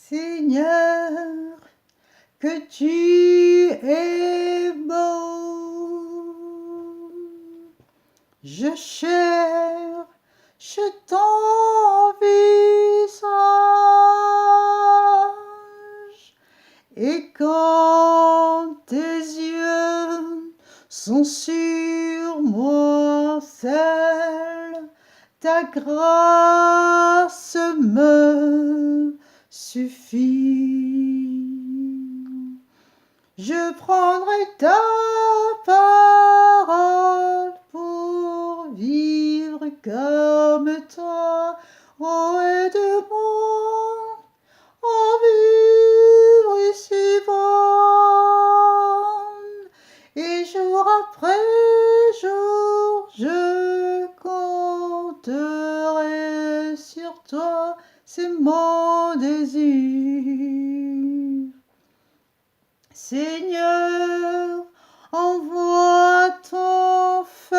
Seigneur, que tu es beau. Je cherche ton visage, et quand tes yeux sont sur moi, seul, ta grâce me suffit. Je prendrai ta parole pour vivre comme toi. Oh, aide-moi à vivre ici-bas. Et jour après jour, je compterai sur toi. C'est mon désir. Seigneur, envoie ton feu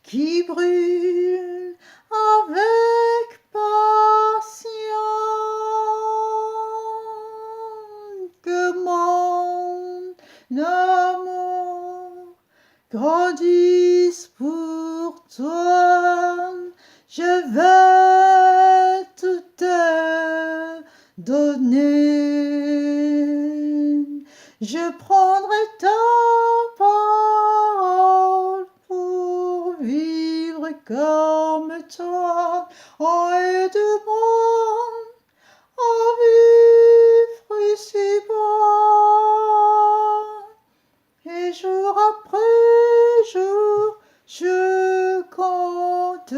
qui brûle avec passion, que mon amour grandisse pour toi. Je veux tout te donner. Je prendrai ta parole pour vivre comme toi. Oh, aide-moi à vivre ici-bas. Et jour après jour, je compterai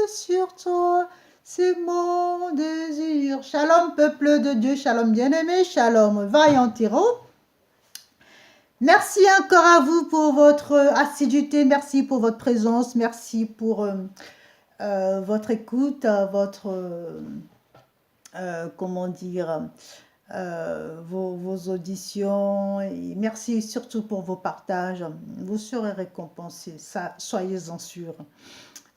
sur toi. C'est mon désir. Shalom, peuple de Dieu, shalom bien-aimé, shalom vaillant héros. Merci encore à vous pour votre assiduité, merci pour votre présence, merci pour votre écoute, votre, comment dire, vos auditions. Et merci surtout pour vos partages. Vous serez récompensés, ça, soyez-en sûrs.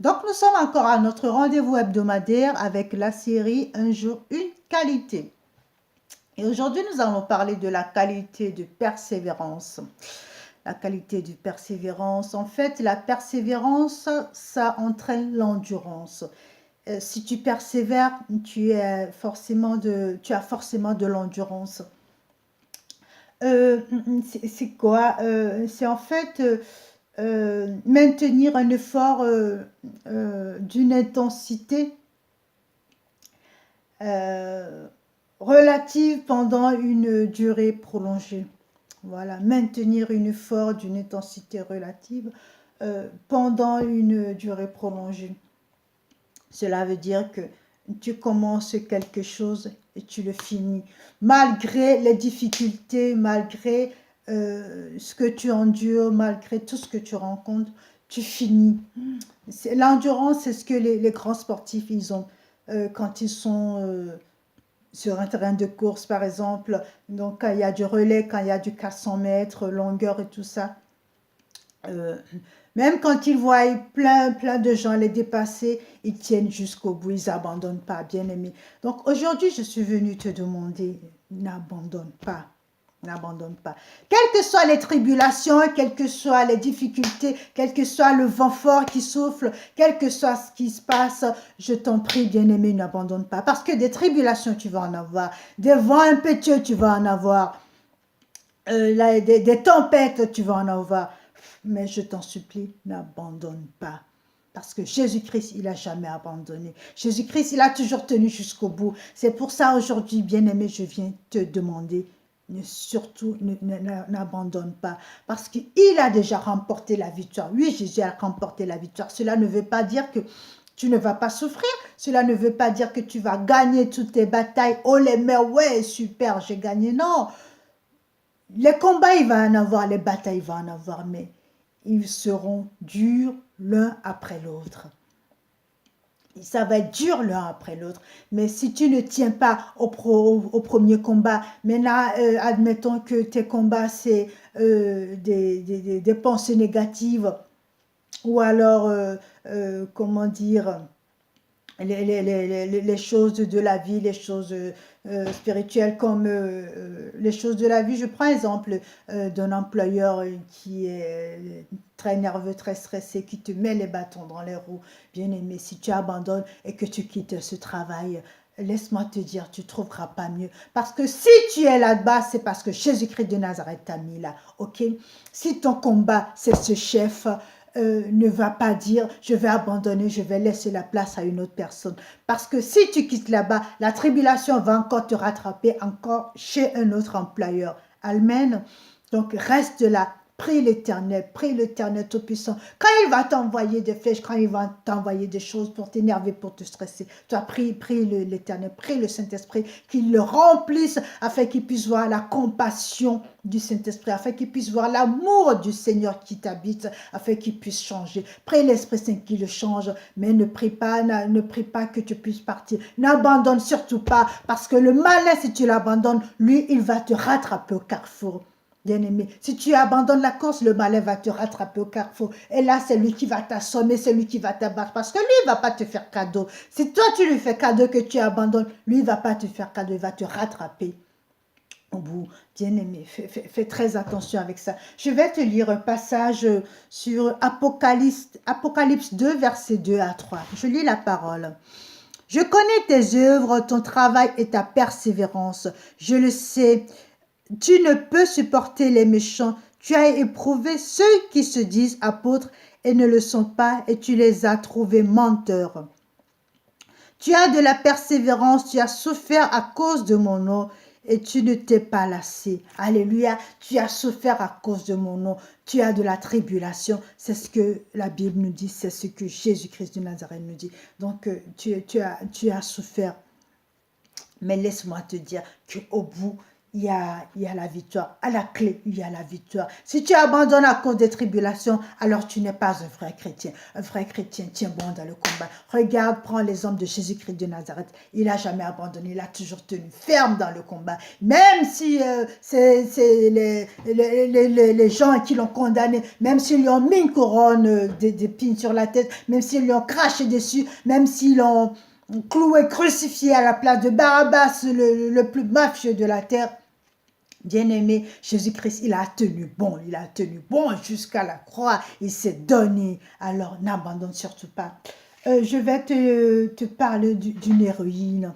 Donc, nous sommes encore à notre rendez-vous hebdomadaire avec la série Un jour, une qualité. Et aujourd'hui, nous allons parler de la qualité de persévérance. La qualité de persévérance. En fait, la persévérance, ça entraîne l'endurance. Si tu persévères, tu as forcément de l'endurance. C'est quoi? C'est en fait maintenir un effort d'une intensité relative pendant une durée prolongée. Voilà, maintenir un effort d'une intensité relative pendant une durée prolongée. Cela veut dire que tu commences quelque chose et tu le finis. Malgré les difficultés, malgré ce que tu endures, malgré tout ce que tu rencontres, tu finis. L'endurance, c'est ce que les grands sportifs, ils ont quand ils sont sur un terrain de course, par exemple. Donc, quand il y a du relais, quand il y a du 400 mètres, longueur et tout ça. Même quand ils voient plein de gens les dépasser, ils tiennent jusqu'au bout, ils n'abandonnent pas, bien aimé. Donc aujourd'hui, je suis venue te demander, n'abandonne pas, n'abandonne pas. Quelles que soient les tribulations, quelles que soient les difficultés, quel que soit le vent fort qui souffle, quel que soit ce qui se passe, je t'en prie, bien aimé, n'abandonne pas. Parce que des tribulations, tu vas en avoir, des vents impétueux, tu vas en avoir, des tempêtes, tu vas en avoir. Mais je t'en supplie, n'abandonne pas. Parce que Jésus-Christ, il n'a jamais abandonné. Jésus-Christ, il a toujours tenu jusqu'au bout. C'est pour ça aujourd'hui, bien-aimé, je viens te demander, surtout n'abandonne pas. Parce qu'il a déjà remporté la victoire. Oui, Jésus a remporté la victoire. Cela ne veut pas dire que tu ne vas pas souffrir. Cela ne veut pas dire que tu vas gagner toutes tes batailles. Oh les mères, ouais, super, j'ai gagné. Non. Les combats, il va en avoir, les batailles, il va en avoir, mais ils seront durs l'un après l'autre. Ça va être dur l'un après l'autre. Mais si tu ne tiens pas au premier combat, maintenant, admettons que tes combats, c'est des pensées négatives, ou alors, comment dire, les choses de la vie, les choses spirituelles comme les choses de la vie. Je prends exemple d'un employeur qui est très nerveux, très stressé, qui te met les bâtons dans les roues. Bien aimé, si tu abandonnes et que tu quittes ce travail, laisse-moi te dire, tu ne trouveras pas mieux. Parce que si tu es là-bas, c'est parce que Jésus-Christ de Nazareth t'a mis là. Ok? Si ton combat, c'est ce chef, ne va pas dire je vais abandonner, je vais laisser la place à une autre personne. Parce que si tu quittes là-bas, la tribulation va encore te rattraper encore chez un autre employeur. Amen. Donc reste là. Prie l'Éternel Tout-Puissant. Quand il va t'envoyer des flèches, quand il va t'envoyer des choses pour t'énerver, pour te stresser, toi prie l'Éternel, prie le Saint-Esprit, qu'il le remplisse afin qu'il puisse voir la compassion du Saint-Esprit, afin qu'il puisse voir l'amour du Seigneur qui t'habite, afin qu'il puisse changer. Prie l'Esprit Saint qui le change, mais ne prie pas que tu puisses partir. N'abandonne surtout pas, parce que le malin, si tu l'abandonnes, lui, il va te rattraper au carrefour. Bien-aimé, si tu abandonnes la course, le malin va te rattraper au carrefour. Et là, c'est lui qui va t'assommer, c'est lui qui va t'abattre. Parce que lui, il ne va pas te faire cadeau. Si toi, tu lui fais cadeau que tu abandonnes, lui, il ne va pas te faire cadeau, il va te rattraper au bout. Bien-aimé, fais très attention avec ça. Je vais te lire un passage sur Apocalypse 2, versets 2 à 3. Je lis la parole. Je connais tes œuvres, ton travail et ta persévérance. Je le sais. Tu ne peux supporter les méchants. Tu as éprouvé ceux qui se disent apôtres et ne le sont pas, et tu les as trouvés menteurs. Tu as de la persévérance, tu as souffert à cause de mon nom, et tu ne t'es pas lassé. Alléluia, tu as souffert à cause de mon nom. Tu as de la tribulation. C'est ce que la Bible nous dit, c'est ce que Jésus-Christ de Nazareth nous dit. Donc, tu as souffert. Mais laisse-moi te dire qu'au bout, il y a la victoire. À la clé, il y a la victoire. Si tu abandonnes à cause des tribulations, alors tu n'es pas un vrai chrétien. Un vrai chrétien tient bon dans le combat. Regarde, prends l'exemple de Jésus-Christ de Nazareth. Il n'a jamais abandonné. Il a toujours tenu ferme dans le combat. Même si c'est les gens qui l'ont condamné, même s'ils lui ont mis une couronne d'épines sur la tête, même s'ils lui ont craché dessus, même s'ils l'ont cloué, crucifié à la place de Barabbas, le plus mafieux de la terre. Bien-aimé, Jésus-Christ, il a tenu bon jusqu'à la croix, il s'est donné, alors n'abandonne surtout pas. Je vais te parler d'une héroïne,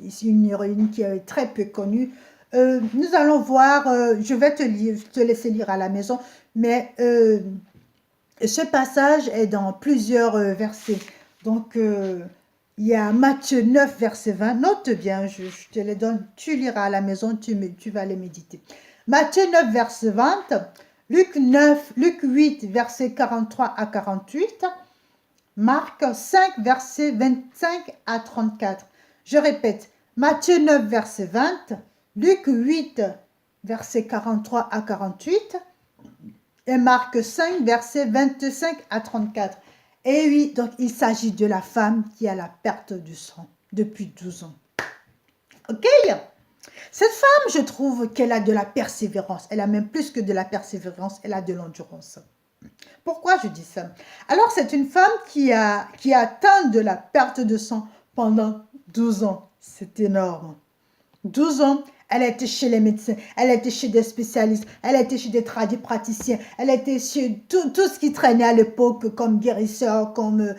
ici une héroïne qui est très peu connue. Nous allons voir, je vais te laisser lire à la maison, mais ce passage est dans plusieurs versets. Donc, il y a Matthieu 9, verset 20. Note bien, je te les donne. Tu liras à la maison, tu vas les méditer. Matthieu 9, verset 20. Luc 8, verset 43 à 48. Marc 5, verset 25 à 34. Je répète, Matthieu 9, verset 20. Luc 8, verset 43 à 48. Et Marc 5, verset 25 à 34. Et oui, donc il s'agit de la femme qui a la perte du sang depuis 12 ans. Ok? Cette femme, je trouve qu'elle a de la persévérance. Elle a même plus que de la persévérance, elle a de l'endurance. Pourquoi je dis ça? Alors, c'est une femme qui a atteint de la perte de sang pendant 12 ans. C'est énorme. 12 ans, elle a été chez les médecins, elle a été chez des spécialistes, elle a été chez des praticiens, elle a été chez tout ce qui traînait à l'époque comme guérisseur, comme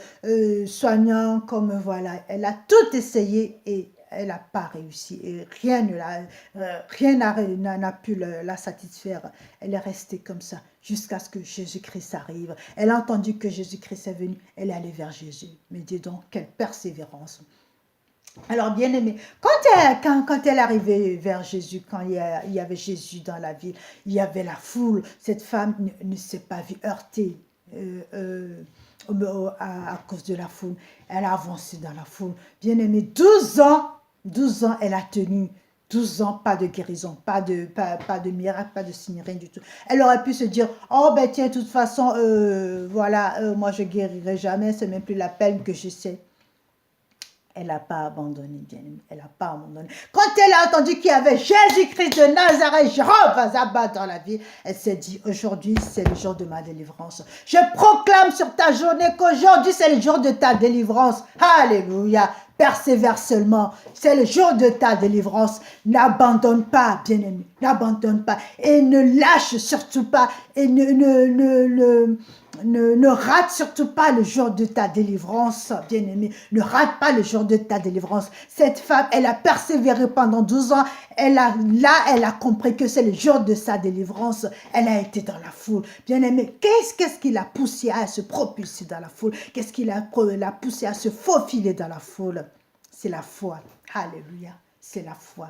soignant, comme voilà. Elle a tout essayé et elle n'a pas réussi. Et rien n'a pu la satisfaire. Elle est restée comme ça jusqu'à ce que Jésus-Christ arrive. Elle a entendu que Jésus-Christ est venu, elle est allée vers Jésus. Mais dis donc, quelle persévérance! Alors, bien aimé, quand elle est arrivée vers Jésus, quand il y avait Jésus dans la ville, il y avait la foule. Cette femme ne s'est pas vue heurtée à cause de la foule. Elle a avancé dans la foule. Bien aimé, 12 ans, elle a tenu. 12 ans, pas de guérison, pas de miracle, pas de signe, rien du tout. Elle aurait pu se dire, oh ben tiens, de toute façon, voilà, moi je guérirai jamais, c'est même plus la peine que j'essaie. Elle n'a pas abandonné, bien-aimé. Elle n'a pas abandonné. Quand elle a entendu qu'il y avait Jésus-Christ de Nazareth, Jehovah dans la vie, elle s'est dit, aujourd'hui, c'est le jour de ma délivrance. Je proclame sur ta journée qu'aujourd'hui, c'est le jour de ta délivrance. Alléluia. Persévère seulement. C'est le jour de ta délivrance. N'abandonne pas, bien-aimé. N'abandonne pas. Et ne lâche surtout pas. Et ne rate surtout pas le jour de ta délivrance, bien-aimé. Ne rate pas le jour de ta délivrance. Cette femme, elle a persévéré pendant 12 ans. Elle a compris que c'est le jour de sa délivrance. Elle a été dans la foule. Bien-aimé, qu'est-ce qui l'a poussé à se propulser dans la foule? Qu'est-ce qui l'a poussé à se faufiler dans la foule? C'est la foi. Alléluia. C'est la foi.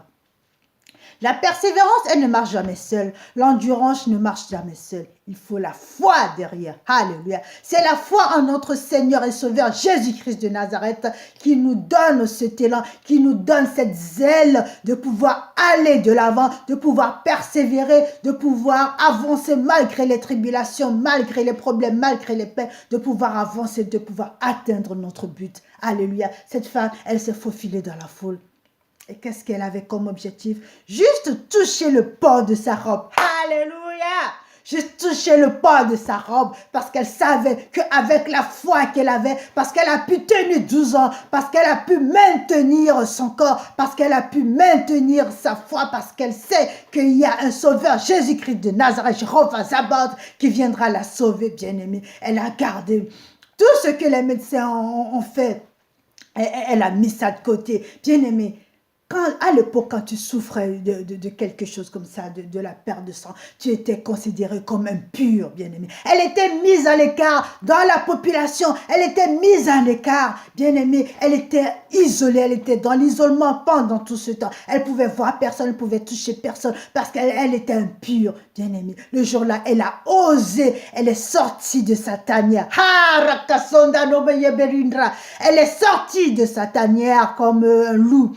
La persévérance, elle ne marche jamais seule. L'endurance ne marche jamais seule. Il faut la foi derrière. Alléluia. C'est la foi en notre Seigneur et Sauveur Jésus-Christ de Nazareth qui nous donne cet élan, qui nous donne cette zèle de pouvoir aller de l'avant, de pouvoir persévérer, de pouvoir avancer malgré les tribulations, malgré les problèmes, malgré les peines, de pouvoir avancer, de pouvoir atteindre notre but. Alléluia. Cette femme, elle s'est faufilée dans la foule. Et qu'est-ce qu'elle avait comme objectif? Juste toucher le port de sa robe. Alléluia! Juste toucher le port de sa robe parce qu'elle savait qu'avec la foi qu'elle avait, parce qu'elle a pu tenir 12 ans, parce qu'elle a pu maintenir son corps, parce qu'elle a pu maintenir sa foi, parce qu'elle sait qu'il y a un sauveur, Jésus-Christ de Nazareth, Jehovah Sabaoth, qui viendra la sauver, bien-aimée. Elle a gardé tout ce que les médecins ont fait. Elle a mis ça de côté. Bien-aimée, à l'époque, quand tu souffrais de quelque chose comme ça, de la perte de sang, tu étais considéré comme impur, bien-aimé. Elle était mise à l'écart dans la population. Elle était mise à l'écart, bien-aimé. Elle était isolée. Elle était dans l'isolement pendant tout ce temps. Elle pouvait voir personne, elle pouvait toucher personne parce qu'elle était impure, bien-aimé. Le jour-là, elle a osé. Elle est sortie de sa tanière. Elle est sortie de sa tanière comme un loup.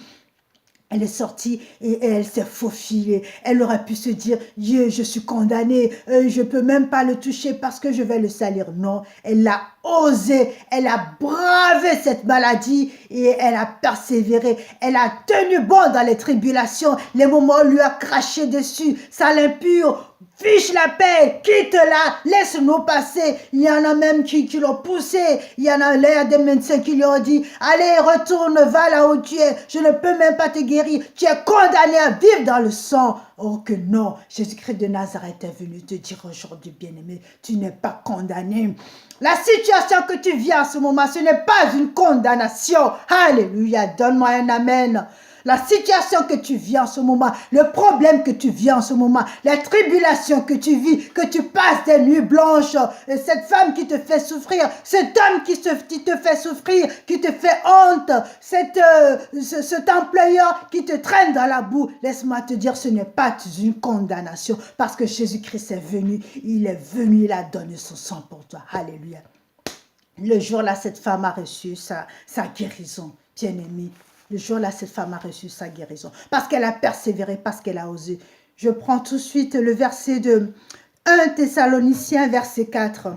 Elle est sortie et elle s'est faufilée. Elle aurait pu se dire, je suis condamnée, je ne peux même pas le toucher parce que je vais le salir. Non, elle a osé, elle a bravé cette maladie et elle a persévéré. Elle a tenu bon dans les tribulations, les moments où on lui a craché dessus, sale impur. Fiche la paix, quitte-la, laisse-nous passer. Il y en a même qui l'ont poussé. Il y en a des médecins qui lui ont dit, allez, retourne, va là où tu es. Je ne peux même pas te guérir. Tu es condamné à vivre dans le sang. Oh que non, Jésus-Christ de Nazareth est venu te dire aujourd'hui, bien-aimé, tu n'es pas condamné. La situation que tu vis en ce moment, ce n'est pas une condamnation. Alléluia, donne-moi un amen. La situation que tu vis en ce moment, le problème que tu vis en ce moment, la tribulation que tu vis, que tu passes des nuits blanches, cette femme qui te fait souffrir, cet homme qui te fait souffrir, qui te fait honte, cet employeur qui te traîne dans la boue, laisse-moi te dire, ce n'est pas une condamnation parce que Jésus-Christ est venu, il a donné son sang pour toi. Alléluia. Le jour-là, cette femme a reçu sa guérison, bien-aimée. Le jour-là, cette femme a reçu sa guérison. Parce qu'elle a persévéré, parce qu'elle a osé. Je prends tout de suite le verset de 1 Thessaloniciens, verset 4.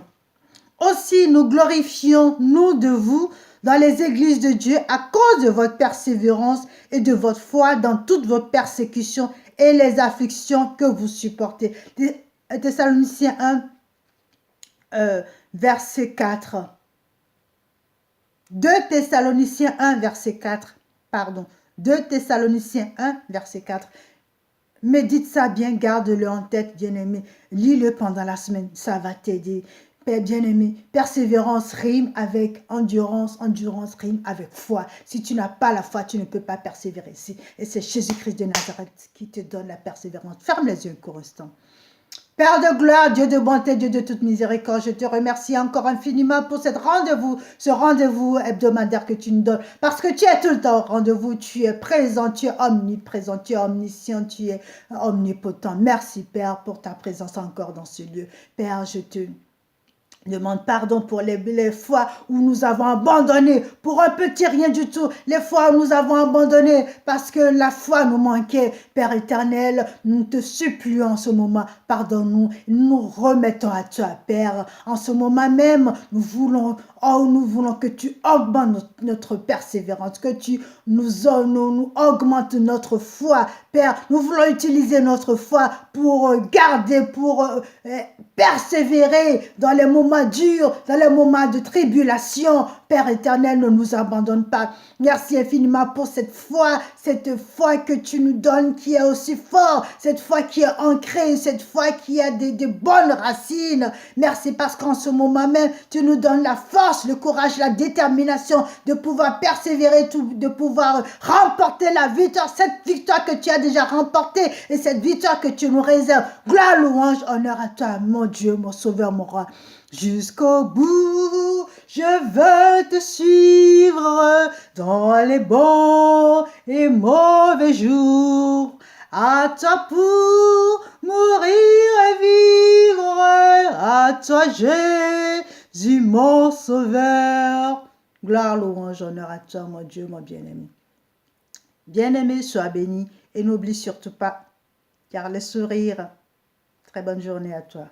Aussi, nous glorifions, nous de vous, dans les églises de Dieu, à cause de votre persévérance et de votre foi dans toutes vos persécutions et les afflictions que vous supportez. Thessaloniciens 1, verset 4. 2 Thessaloniciens 1, verset 4. Pardon, 2 Thessaloniciens 1, verset 4. Médite ça bien, garde-le en tête, bien-aimé. Lis-le pendant la semaine, ça va t'aider. Bien-aimé, persévérance rime avec endurance, endurance rime avec foi. Si tu n'as pas la foi, tu ne peux pas persévérer. Et c'est Jésus-Christ de Nazareth qui te donne la persévérance. Ferme les yeux un court instant. Père de gloire, Dieu de bonté, Dieu de toute miséricorde, je te remercie encore infiniment pour ce rendez-vous hebdomadaire que tu nous donnes. Parce que tu es tout le temps au rendez-vous, tu es présent, tu es omniprésent, tu es omniscient, tu es omnipotent. Merci Père pour ta présence encore dans ce lieu. Père, je te Demande pardon pour les fois où nous avons abandonné, pour un petit rien du tout, les fois où nous avons abandonné parce que la foi nous manquait. Père éternel, nous te supplions en ce moment, pardonne-nous, nous remettons à toi, Père. En ce moment même, nous voulons que tu augmentes notre persévérance, que tu nous augmentes notre foi, Père. Nous voulons utiliser notre foi pour garder, pour persévérer dans les moments durs, dans les moments de tribulation. Père éternel, ne nous abandonne pas. Merci infiniment pour cette foi que tu nous donnes qui est aussi forte, cette foi qui est ancrée, cette foi qui a des bonnes racines. Merci parce qu'en ce moment même, tu nous donnes la force, le courage, la détermination de pouvoir persévérer, de pouvoir remporter la victoire, cette victoire que tu as déjà remportée et cette victoire que tu nous réserves. Gloire, louange, honneur à toi, mon Dieu, mon sauveur, mon roi. Jusqu'au bout, je veux te suivre dans les bons et mauvais jours. À toi pour mourir et vivre, à toi Jésus mon sauveur. Gloire, louange, honneur à toi, mon Dieu, mon bien-aimé. Bien-aimé, sois béni et n'oublie surtout pas, car les sourires. Très bonne journée à toi.